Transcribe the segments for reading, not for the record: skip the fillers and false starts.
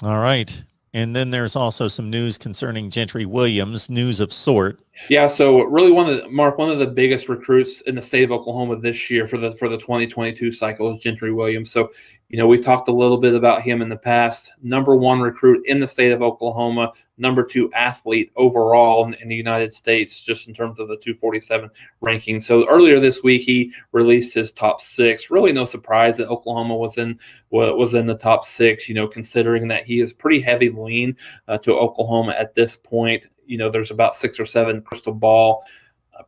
All right. And then there's also some news concerning Gentry Williams, news of sort. Yeah, so really one of the biggest recruits in the state of Oklahoma this year for the 2022 cycle is Gentry Williams. So, we've talked a little bit about him in the past. Number one recruit in the state of Oklahoma, number two athlete overall in the United States, just in terms of the 247 ranking. So earlier this week, he released his top six. Really no surprise that Oklahoma was in the top six, considering that he is pretty heavy lean to Oklahoma at this point. There's about 6 or 7 crystal ball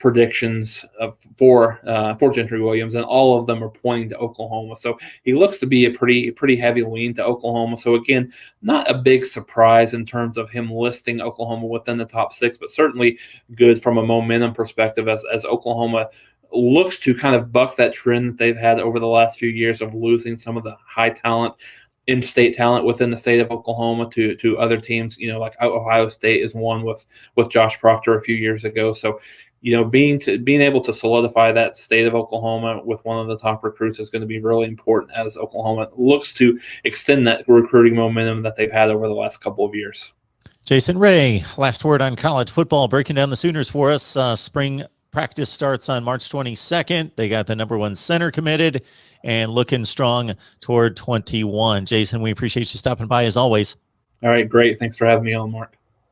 predictions for Gentry Williams, and all of them are pointing to Oklahoma. So he looks to be a pretty heavy lean to Oklahoma. So again, not a big surprise in terms of him listing Oklahoma within the top 6, but certainly good from a momentum perspective as Oklahoma looks to kind of buck that trend that they've had over the last few years of losing some of the high talent, in-state talent within the state of Oklahoma to other teams. Like Ohio State is one with Josh Proctor a few years ago. So being able to solidify that state of Oklahoma with one of the top recruits is going to be really important as Oklahoma looks to extend that recruiting momentum that they've had over the last couple of years. Jason Ray, last word on college football, breaking down the Sooners for us. Spring practice starts on March 22nd. They got the number 1 center committed and looking strong toward 21. Jason, we appreciate you stopping by as always. All right, great. Thanks for having me on, Mark.